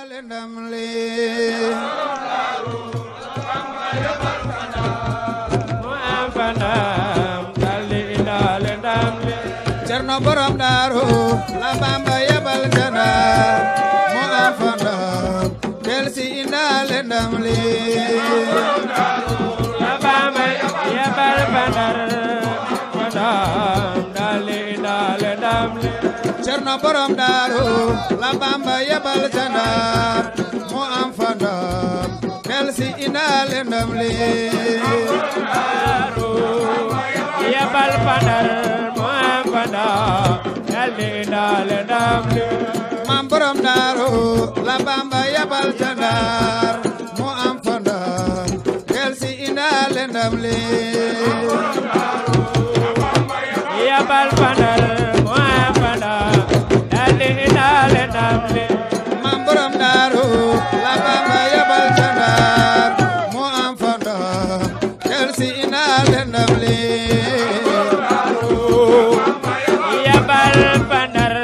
indaale ndam li mu am fa ndam daldi indaale ndam li Cerno borom daaru la Bamba yebal Ndar mu am fa ndam del si indaale ndam li la Bamba yebal fa Ndar fa ndam daldi indaale ndam li Cerno borom daaru la Bamba yebal Ndar mu am fa ndam del si indaale ndam li yebal fa Ndar mu am fa ndam daldi indaale ndam li Mam borom daaru la Bamba yebal Ndar mu am fa ndam del si indaale ndam li yebal fa Ndar mu am fa ndam daldi indaale ndam li Mam borom daaru la Bamba yebal Ndar mu am fa ndam del si indaale ndam li yebal fa Ndar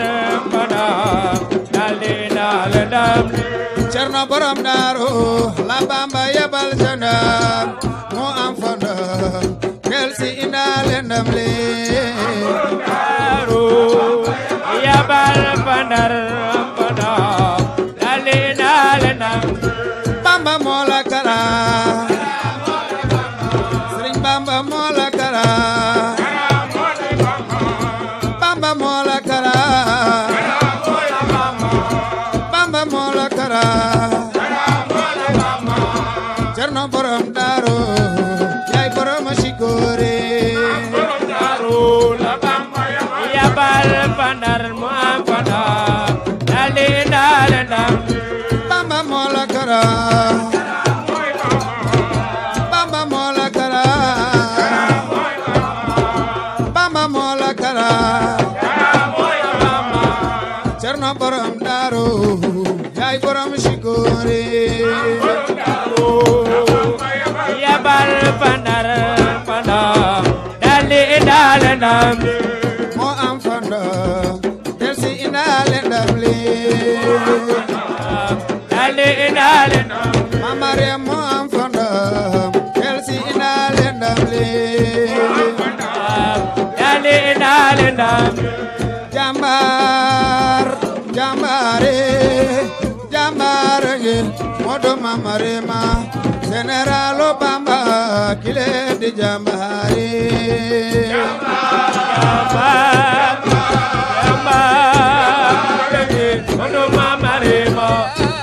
fa ndam daldi indaale ndam li Cerno borom daaru la Bamba yebal Ndar mu am fa ndam del si indaale ndam li yebal fa Ndar fa ndam daldi indaale ndam Bamba moo la kara Sëriñ Bamba moo la kara Bamba moo la kara Bamba moo la kara Cerno borom daaru yaay borom Sikori yebal fa Ndar mu am fa ndam daldi indaale ndam Bamba moo la kara Bamba moo la kara Bamba moo la kara Cerno borom daaru yaay borom Sikori yebal fa Ndar fa ndam daldi indaale ndam moo am fa ndam del si indaale ndam li daldi indaale ndam Mama Mariam moo am fa ndam del si indaale ndam li daldi indaale ndam jàmbaar jàmbaare jàmbaare ngi Modu Mama Rema Généralu Bamba kile di jàmbaare Modu Mama Rema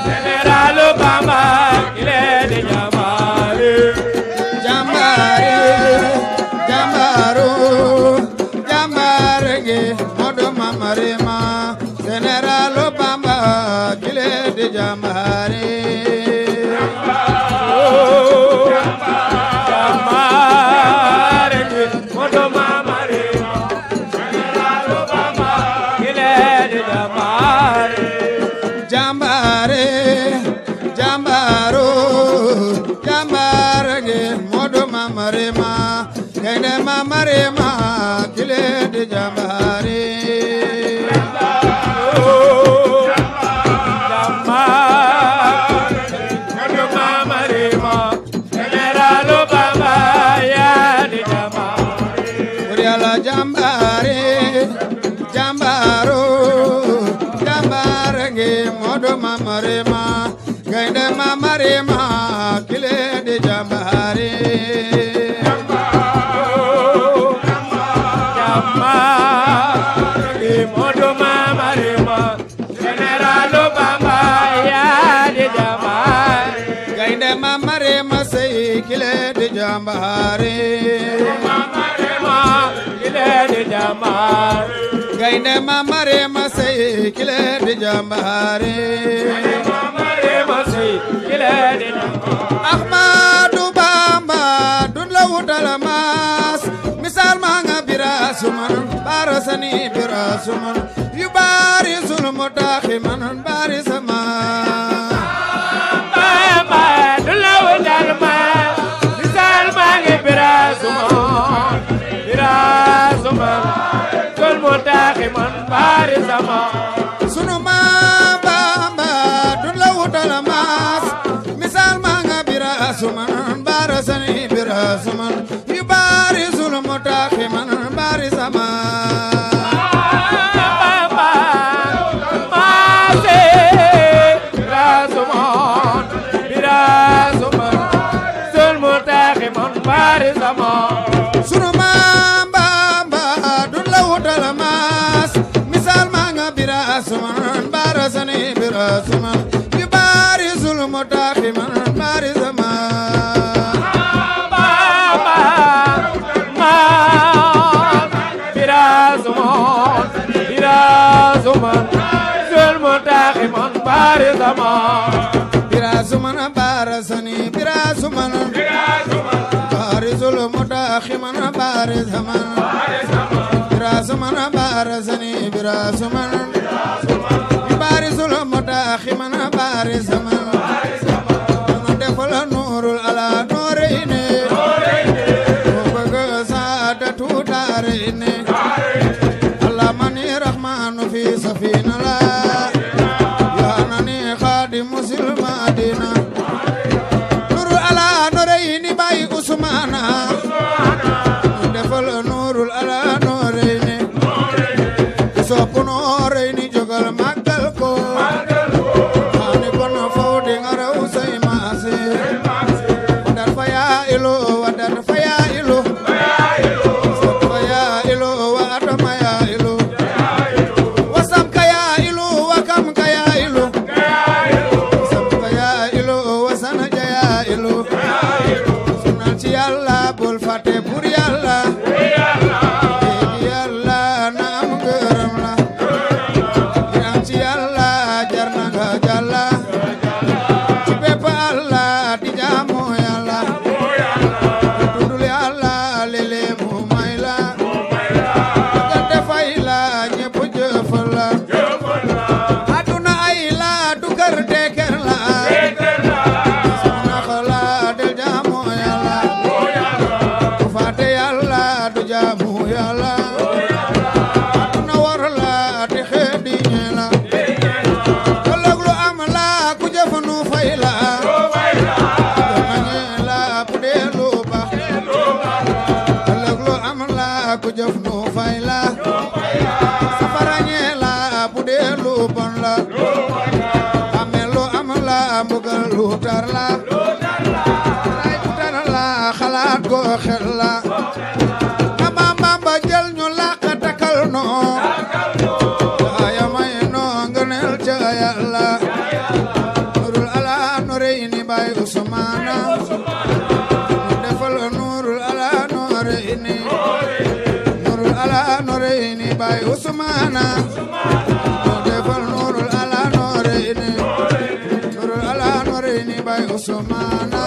Généralu Bamba kile di jàmbaare jàmbaare jàmbaaru jàmbaare ngi Modu Mama Rema Généralu Bamba kile di jàmbaare Modu Mama Rema Généralu Bamba kile di jàmbaare jàmbaare jàmbaaru jàmbaare ngi Modu Mama Rema Gaynde Mama Rema kile di jàmbaare Modu Mama Rema Généralu Bamba yaa di jàmbaare Bur Yàlla jàmbaare jàmbaaru jàmbaare ngi Modu Mama Rema Gaynde Mama Rema kile di jàmbaare Modu Mama Rema Généralu Bamba yaa di jàmbaare Gaynde Mama Rema sey kile di jàmbaare Mama Rema kile di jàmbaare Gaynde Mama Rema sey kile di jàmbaare Mama Rema sey kile di jàmbaare Ahmadu Bamba dun la wutal maas misal ma nga bira suman bara sani bira suman yu bari sulmu taxi man bari sama Bamba dun la wutal maas misal ma nga bira suman sulmu taxi man bari sama sunu ma Bamba dun la wutal براسمن يبارز المتاخمن بارز ما sunu maam Bamba dun la wutal maas misaal maa nga birasuman barasani birasuman yu barisul mutaximan barisama Bamba maas birasuman birasuman sul mutaximan barisama birasuman barasani birasuman بارزul mutaximan barisaman birasuman barasani birasuman barizul mutaximan barisaman danga defal nuurul ala nooreyni mu bëgg saadatu daareyni allah mani rahmanu fi safina la yaanani xaadimu sil madina nuurul ala nooreyni bay usmana defal nuurul ala nooreyni sopp nooreyni jogal màggal ko ani kon fawdi nga raw say maase wadar fa yaa ilo wadar fa yaa ilo sopp fa yaa ilo wa atama yaa ilo wasam ka yaa ilo wa kam ka yaa ilo sopp ka yaa ilo wa sanaja yaa ilo sunal ci yàlla bul fàtte pour yàlla yàlla na am ngërëm la ñaan ci yàlla jar na nga jàlla ci bépp àlla di jaamu yàlla tuddul yàlla lele mu may la gante fay la ñépp jëfal la aduna ay la du kër te kër la nax la del jaamu yàlla ku fàtte yàlla du jaamu yàlla aduna war la te xeedi ñe la ëllëg lu am la ku jëf nu fay la ñe la bu dee lu baax ëllëg lu am la ku jëf nu fay la safara ñe la bu dee lu bon la ame lu am la mbugal lu tar la lay bu tar la xalaat ko xel la ama Bamba jël ñu làq takal noo aya may noo ngëneel ca yàlla nuurul ala nooreyni bay usmaana mu defal nuurul ala nooreyni nuurul ala nooreyni bay usmaana mu defal nuurul ala nooreyni nuurul ala nooreyni bay usmaana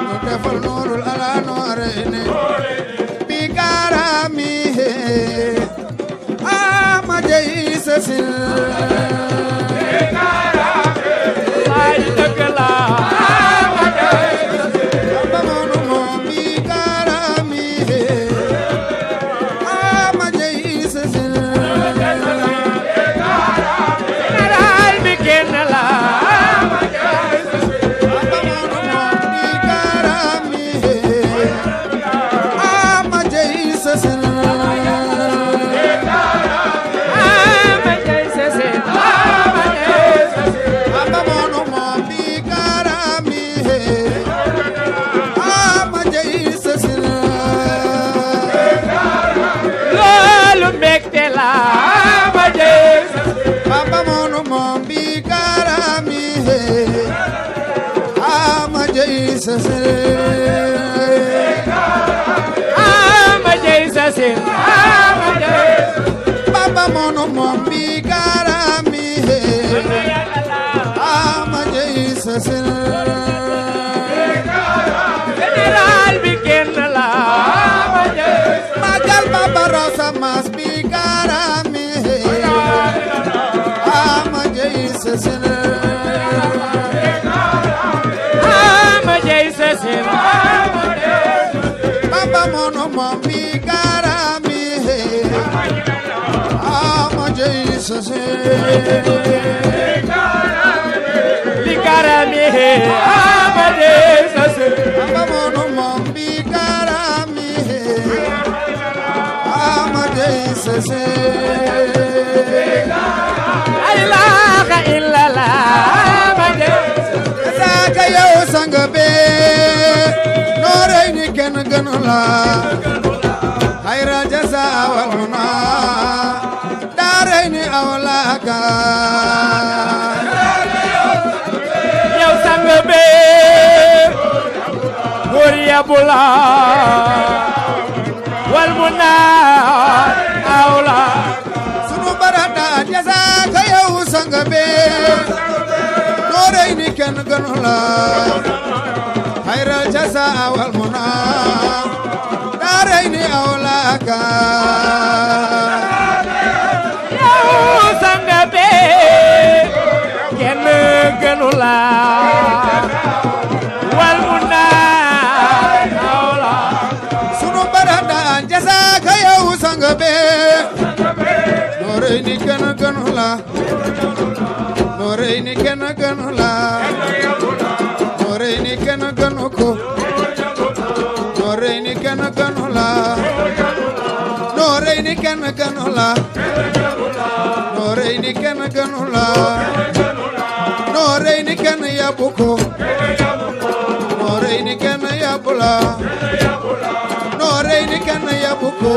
mu defal nuurul ala nooreyni bi garami ama jey sasil ay dëgg la Bamba moonu moom bi garami ama jey sasil naral bi kenn la Bamba moonu moom bi garami ama jey sasil ama jey sasin Bamba moonu moom bi garami ama jey sasil loolu mbégte la ama jey sasin Bamba moonu moom bi garami ama jey sasil ama jey sasin ama jey Bamba moonu moom bi garami ama jey sasil général bi kenn la ama jey magal Bamba rosa mas bi garami ama jey sasil ama jey sasin Bamba moonu moom bi garami ama jey sasil li garami ama jey sasin Bamba moonu moom bi se la ilaha illallah ma dem jazaaka yow sang be noorey ni kenn gënu la xayra jazaa wal muna daarey ni awlaaka yow sang be góor yabula wal muna awla sunu barada jazaaka yow sang be noorey ni kenn gënu la xayra jazaa wal muna daarey ni awlaaka yow sang be kenn gënu la wal muna awla sunu barada jazaaka yow sang be noorey ni kenn gënu la noorey ni kenn gënu la noorey ni kenn gënu ko noorey ni kenn gënu la noorey ni kenn gënu la noorey ni kenn gënu la noorey ni kenn yabu ko noorey ni kenn yabu la noorey ni kenn yabu ko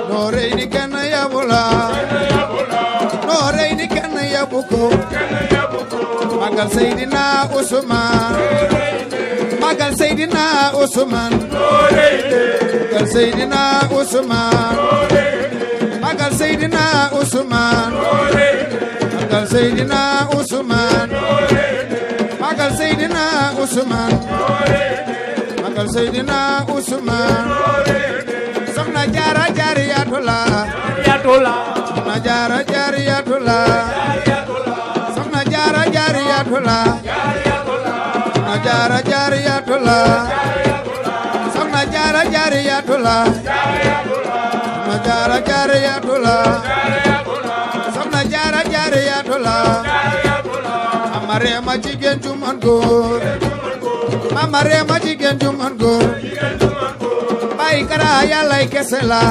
noorey ni kenn yabu la noorey ni kenn yabu ko magal Seydina Ousmane magal Seydina Ousmane magal Seydina Ousmane magal Seydina Ousmane magal Seydina Ousmane magal Seydina Ousmane magal Seydina Ousmane soxna Jaara jaariyatula yatula soxna Jaara jaariyatula soxna Jaara jaariyatula soxna Jaara jaariyatula soxna Jaara jaariyatula soxna Jaara jaariyatula soxna Jaara jaariyatula Mama Reema jigéen ju mën góor Mama Reema jigéen ju mën góor Baay Kara Yàlla kese la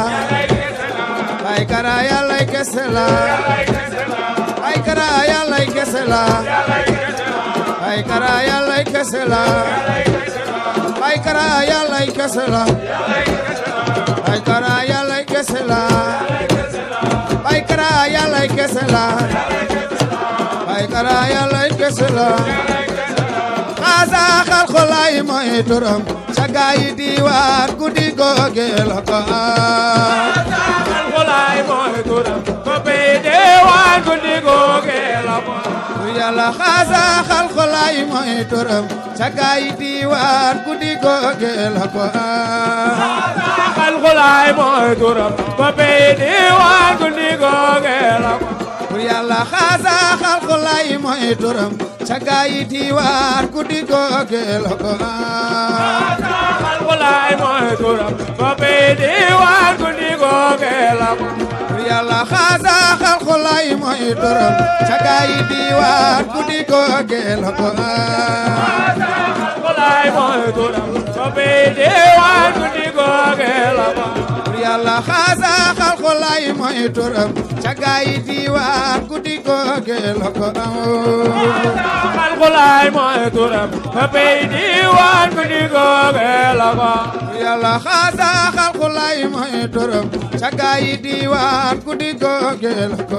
Baay Kara Yàlla kese la Baay Kara Yàlla kese la Baay Kara Yàlla kese la Baay Kara Yàlla kese la Baay Kara Yàlla kese la Baay Kara Yàlla kese la Baay Kara Yàlla kese la xaasa xalqu laay mooy turam ca gaay diwaan guddi googe la ko xalaay mooy turam ko bay diwaan guddi googe la ko Yàlla xaasa xalqu laay mooy turam ca gaay diwaan guddi googe la ko xalaay mooy turam ko bay diwaan guddi googe la ko Yàlla xaasa xalqu laay mooy turam ca gaay diwaan guddi googe la ko xalaay mooy turam ko bay diwaan guddi googe la ko Yàlla xaasa xalqu laay mooy turam ca gaay diwaan guddi googe la ko xalaay mooy turam ko bay diwaan guddi googe la ko Yàlla xaasa xalqu laay mooy turam ca gaay diwaan guddi googe la ko xalaay mooy turam ko bay diwaan guddi googe la ko Yàlla xaasa xalqu laay mooy turam ca gaay diwaan guddi googe la ko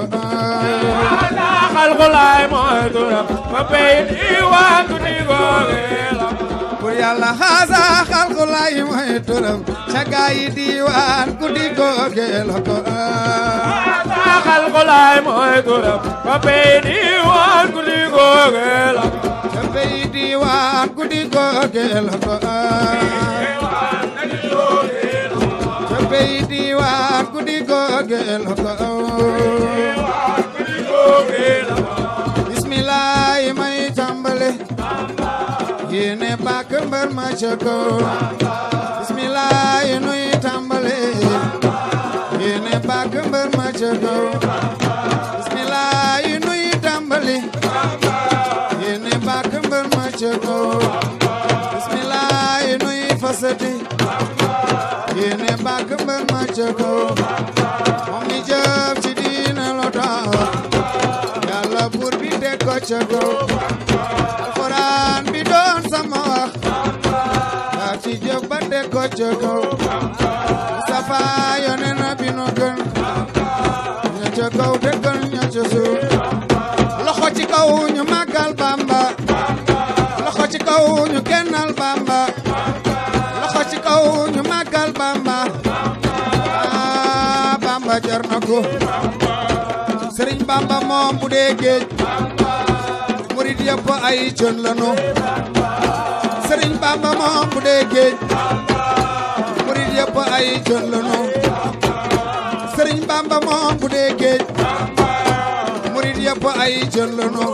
xalaay mooy turam ko bay diwaan guddi googe la ko Yàlla xaasa xalqu laay mooy turam ca gaay diwaan guddi googe la ko xalaay mooy turam ko bay diwaan guddi googe la ko ca bay diwaan guddi googe la ko ca bay diwaan guddi googe la ko bismillah may tàmbale yéene bàkk mbër ma ca kaw bismillah nuy tàmbale yéene bàkk mbër ma ca kaw bismillah nuy tàmbale yéene bàkk mbër ma ca kaw bismillah nuy fasati yéene bàkk mbër ma ca kaw ko ca kaw alxuraan bi doon sama wax yaa ci jëf ba teg ko ca kaw Mustafa yónnee na bi nu gën ña ca kaw dëggal ña ca suuf loxo ci kaw ñu màggal Bamba loxo ci kaw ñu kennal Bamba loxo ci kaw ñu màggal Bamba Bamba jar na ko Sëriñ Bamba moom bu dee géej murid yëpp ay jën lanu Sëriñ Bamba moom bu dee géej murid yëpp ay jën lanu Sëriñ Bamba moom bu dee géej murid yëpp ay jën lanu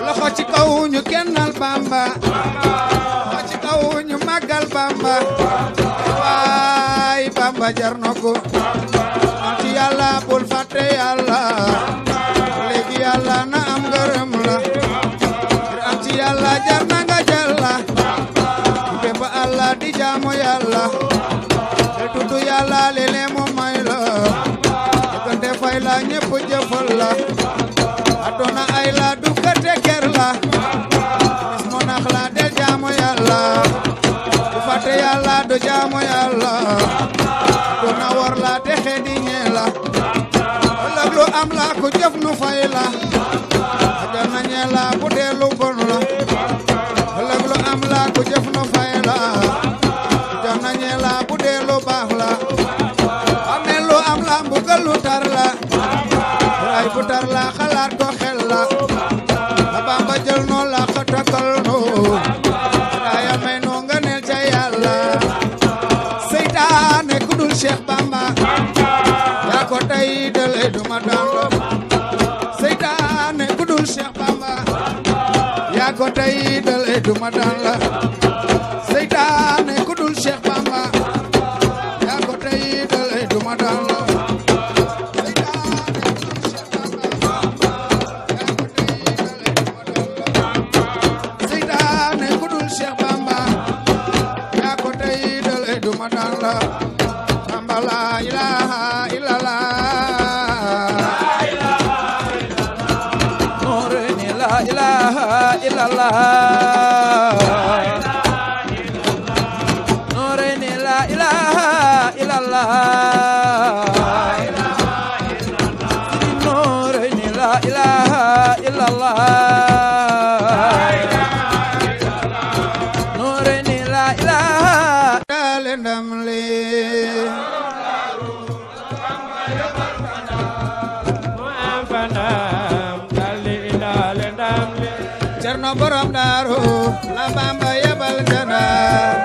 loxo ci kaw ñu kennal Bamba loxo ci kaw ñu màggal Bamba waay Bamba jar na ko am ci Yàlla bul fàtte Yàlla léegi Yàlla na am ngërëm la am ci Yàlla jar na nga jàlla bépp Allah di jaamu Yàlla te tudd Yàlla léeg-léeg mu may la te fay la ñépp jëfal la aduna ay la du kate ker la mis mo nax la del jaamu Yàlla du fàtte Yàlla du jaamu Yàlla aduna war la te xedi ñee la ëllëg lu am la ku jëf nu fay la ajana ñee la bu dee lu bon la ëllëg lu am la ku jëf nu fay la ajana ñee la bu dee lu baax la amee lu am la mbugal lu tar la ay bu tar la xalaat ko xel la Bamba jël noo la xatakal noo aya may noo nga neel ca Yàlla seytaane ku dul Cheikh Bamba yaa ko tey dale duma daan la seytaane ku dul Cheikh Bamba yaa ko tey dale duma daan la seytaane ku dul Cheikh Bamba yaa ko tey dale duma daan la seytaane ku dul Cheikh Bamba yaa ko tey dale duma daan la Bamba la ilaha illallah Nooreyni la ilaha illallah Nooreyni la ilaha illallah Nooreyni la ilaha illallah Nooreyni la ilaha dale ndam li Cerno borom Daaru la Bamba yebal Ndar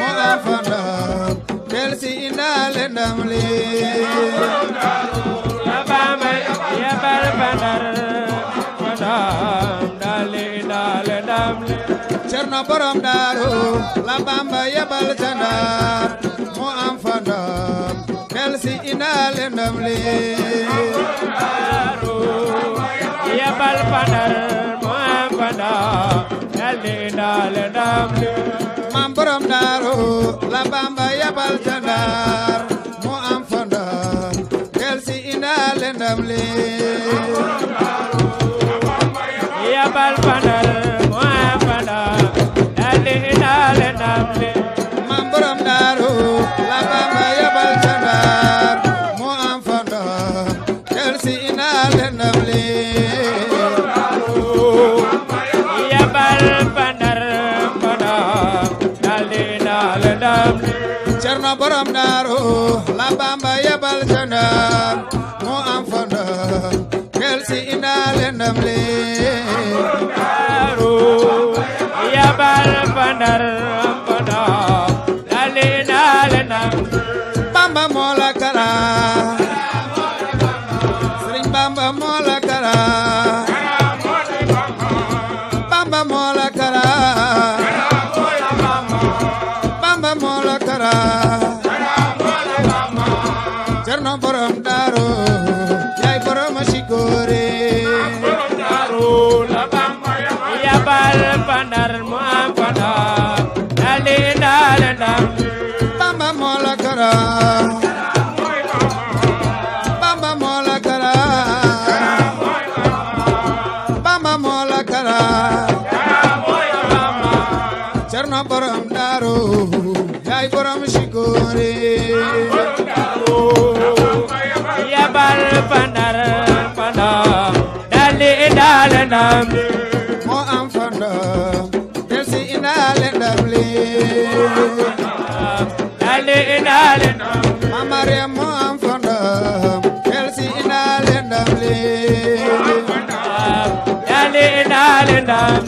mo am fa ndam del si indaale ndam li la Bamba yebal Ndar mo dal indaale ndam li Cerno borom Daaru la Bamba yebal Ndar mo am fa ndam del si indaale ndam li yebal Ndar Mam borom Daaru la Bamba yebal Ndar mo am fa ndam del si indaale ndam li yebal Ndar mo am fa ndam del indaale ndam li Mam borom Daaru la Bamba yebal Ndar mo am fa ndam del si indaale ndam li Cerno borom Daaru la Bamba yebal Ndar mo am fa ndam del si indaale ndam li yebal Ndar mo dal indaale ndam Bamba moo la kara Sëriñ Bamba moo la kara Bamba moo la kara Bamba moo la kara Cerno borom Daaru yaay borom Sikore la Bamba yebal Ndar mo am fa ndam del indaale ndam Bamba moo la kara Bamba moo la kara Bamba moo la kala Cerno borom Daaru yaay borom Sikori yabal pandar dali indaale ndam moo am fanda del si indaale ndam li dali indaale ndam Mama Reem moo am fanda del si indaale ndam li dali indaale ndam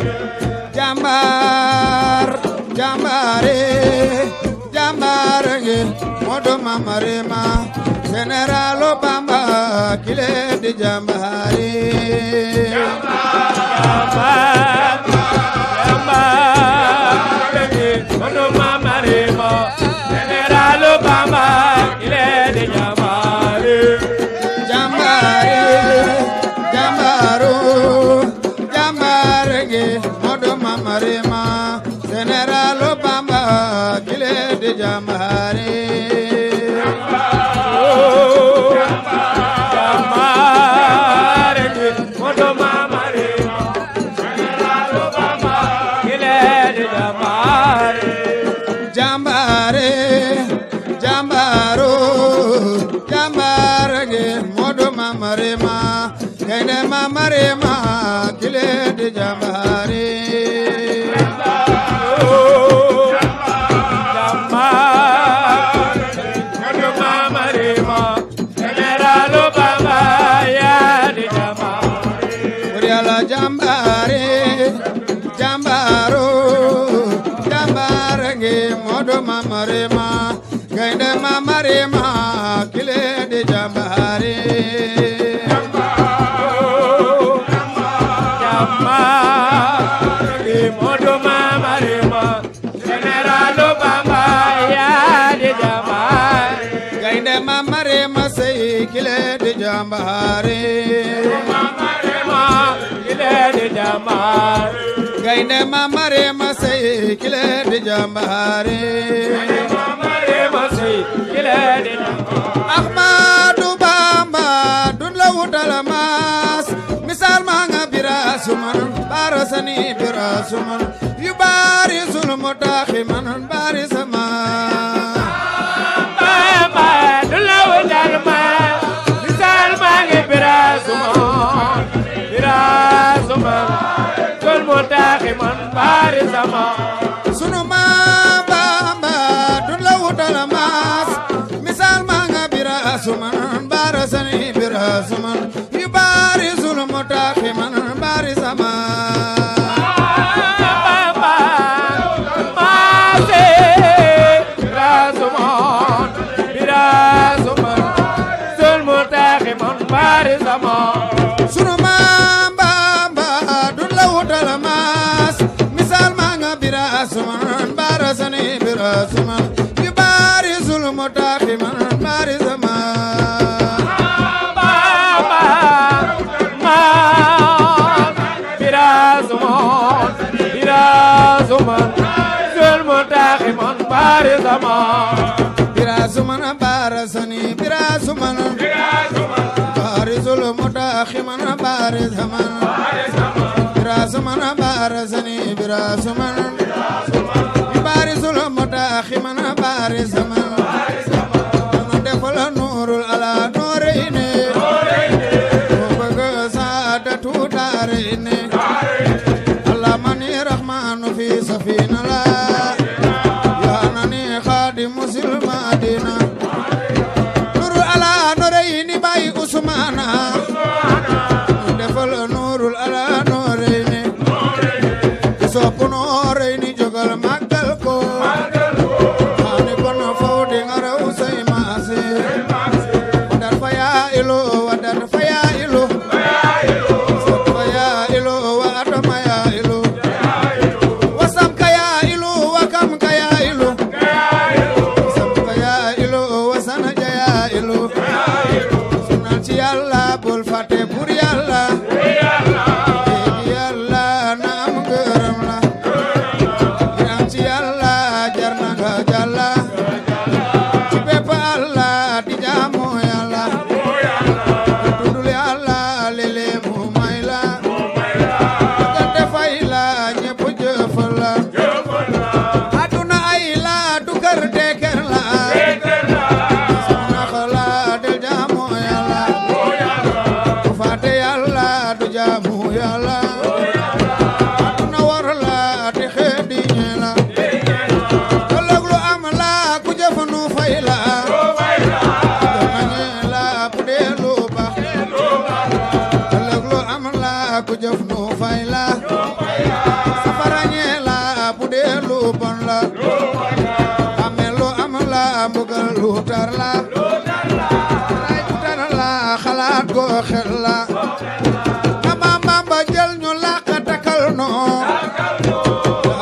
jambar jambare jambare nge modo Mama Reema Général Bamba kile di jambare modo Mama Reema Général Bamba kile di jambare jambare jambaro jambare nge modo Mama Reema Général Bamba kile di jambare jambare jambaro jambare nge modo Mama Reema gaynde Mama Reema kile di jambare jambare jambaro jambare nge modo Mama Reema gaynde Mama Reema kile di jambare modo Mama Reema Général Bamba ya di jambare gaynde Mama Reema sey kile di jambare gaynde Mama Reema sey kile di jambare Ahmadu Bamba dun la wutal maas misal ma nga bira suman barasani bira suman yu bari zulmu taximan bari sama Bamba dun la wutal maas misal ma nga bira suman bari sama sunu maam Bamba dun la wutal maas misal ma nga bira suman barasani bira suman yu bari zulmu taximan bari sama Bamba maase bira suman zulmu taximan bari sama sunu maam Bamba dun la wutal maas misal ma nga bira suman barasani bira suman yu bari zulmu taximan bari sama Bamba maas bira suman zulmu taximan bari sama bira suman barasani bira suman bari zulmu taximan bari sama bira suman barasani bira suman bari zulmu taximan bari sama defal nuurul ala nooreyni bëgg saadatu daarayni Allah mani rahmanu fi safina la yaanani xaadimu silmadina nuurul ala nooreyni bay Usmaana defal nuurul ala nooreyni sopp nooreyni jogal màggal ko ani kono fawdi nga raw say maase tar la ray bu tar la xalaat ko xel la ama Bamba jël ñu làq takal noo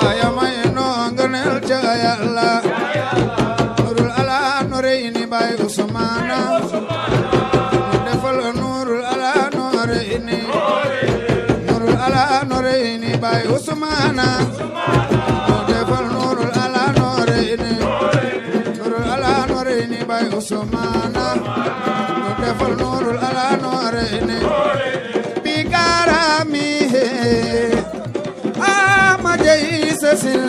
aya may noo ngëneel ca Yàlla nurul ala noreyni bay Usmaana ñu defal nurul ala noreyni nurul ala noreyni bay Usmaana ñu defal nurul ala noreyni nurul ala noreyni bay Usmaana ñu defal nurul ala noreyni bi garami ama jey sasin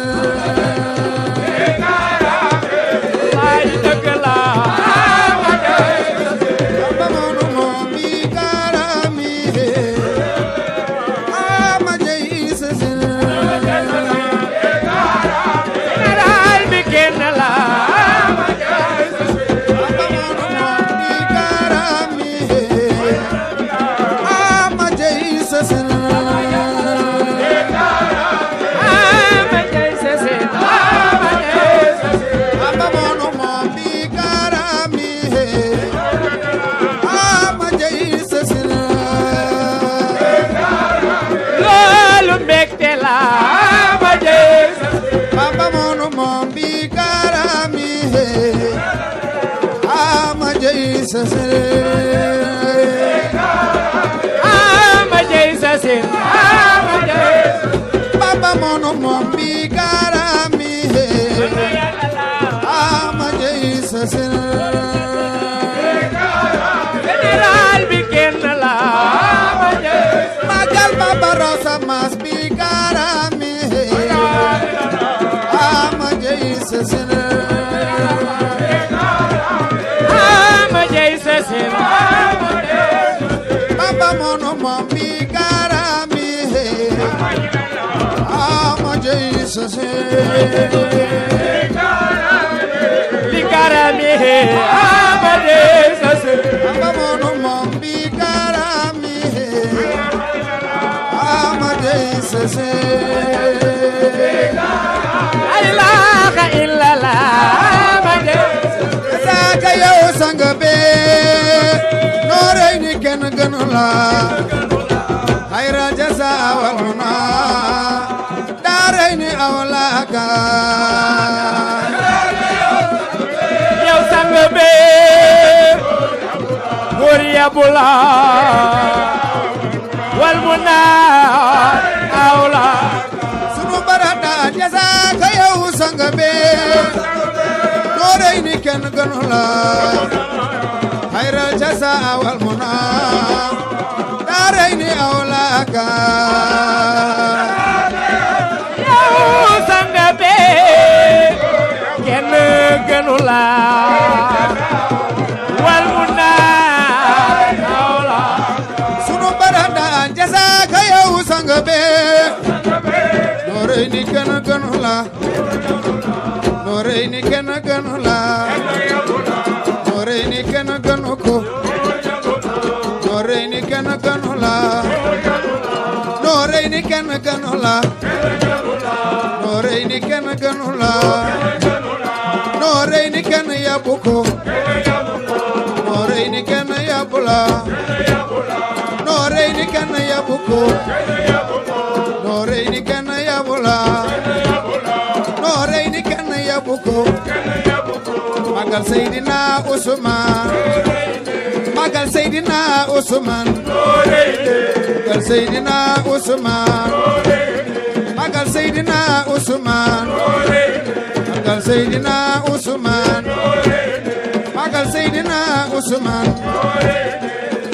ay dëgg la Baba mono mom bi garami ama jey sasin général bi kenn la magal Baba Rosa mas bi garami ama jey sasin ama jey sasin Baba mono mom bi garami ama jey sasin bi garami ama jey sasin Baba mono mom bi garami ama jey sasin la ilaha illallah ama jey saka yow sang be nooreyni kenn gënu la xayra jasa wal muna daareyni awlaaka yow sang be góor yabula wal muna awla sunu barata jasa ka yow sang be nooreyni kenn gënu la xayra jasa wal muna daareyni awlaaka yow sang be kenn gënu la wal muna awla sunu barata jasa ka yow sang be nooreyni kenn gënu la nooreyni kenn gënu la nooreyni kenn gënu ko nooreyni kenn gënu la nooreyni kenn gënu la nooreyni kenn gënu la nooreyni kenn yabu ko nooreyni kenn yabu la nooreyni kenn yabu ko nooreyni kenn yabu la nooreyni kenn yabu ko magal Seydina Usmaan magal Seydina Usmaan magal Seydina Usmaan magal Seydina Usmaan magal Seydina Usmaan magal Seydina Usmaan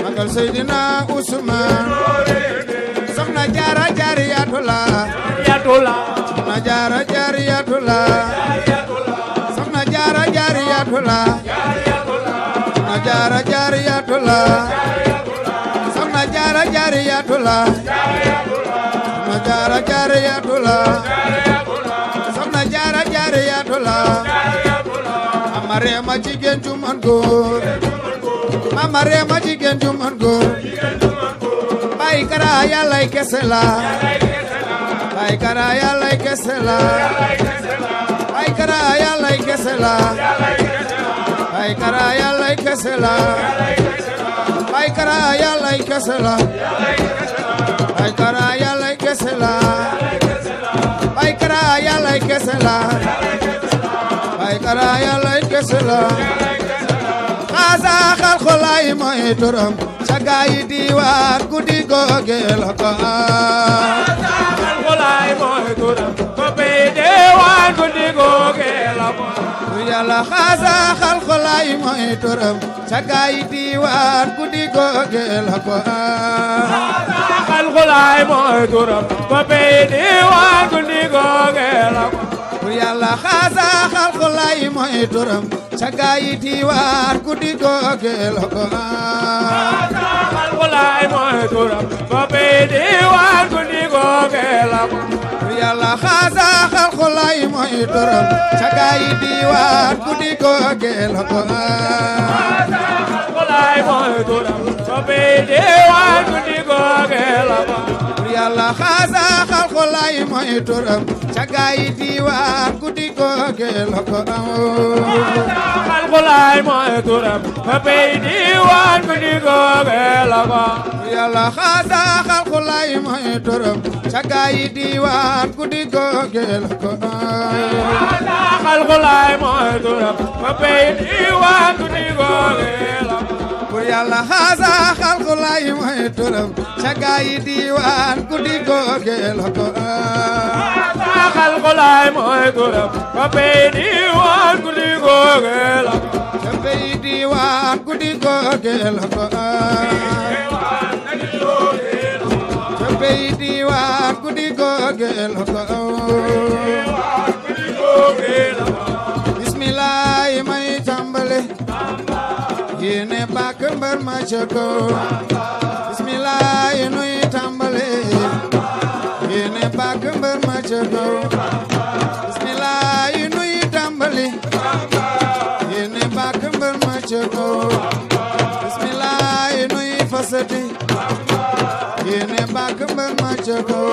magal Seydina Usmaan soxna Jaara jaariyatula yatula soxna Jaara jaariyatula soxna Jaara jaariyatula soxna Jaara jaariyatula soxna Jaara jaariyatula soxna Jaara jaariyatula soxna Jaara jaariyatula Mama Reema jigéen ju man góor Mama Reema jigéen ju man góor Baay Kara Yàllay kese la Baay Kara Yàllay kese la Baay Kara Yàllay kese la Baykara yàlla kese la Baykara yàlla kese la Baykara yàlla kese la Baykara yàlla kese la Baykara yàlla kese la xaasa xal xolaay mooy turam ca gaay diwaan guddi googe la ko xal xolaay mooy turam ko bay diwaan guddi googe la ko yàlla xaasa xal xolaay mooy turam ca gaay diwaan guddi googe la ko xal xolaay mooy turam ko bay diwaan guddi googe la ko yàlla xaasa xal xolaay mooy turam ca gaay diwaan guddi googe la ko xal xolaay mooy turam ko bay diwaan guddi googe la ko yàlla xaasa xal xolaay mooy turam ca gaay diwaan guddi googe la ko xal xolaay mooy turam ko bay diwaan guddi googe la ko yàlla xaasa xal xolaay mooy turam ca gaay diwaan guddi googe la ko xal xolaay mooy turam ko bay diwaan guddi googe la ko yàlla xaasa xal xolaay mooy turam ca gaay diwaan guddi googe la ko xal xolaay mooy turam ko bay diwaan guddi googe la ko yàlla xaasa xal xolaay mooy turam ca gaay diwaan guddi googe la ko xal xolaay mooy turam ko bay diwaan guddi googe la ko ca bay diwaan guddi googe la ko ca bay diwaan guddi googe la ko bismillah may tàmbale yéene bàkk mbër ma ca kaw bismillah nuy tàmbale yéene bàkk mbër ma ca kaw bismillah nuy tàmbale yéene bàkk mbër ma ca kaw bismillah nuy fasati yéene bàkk mbër ma ca kaw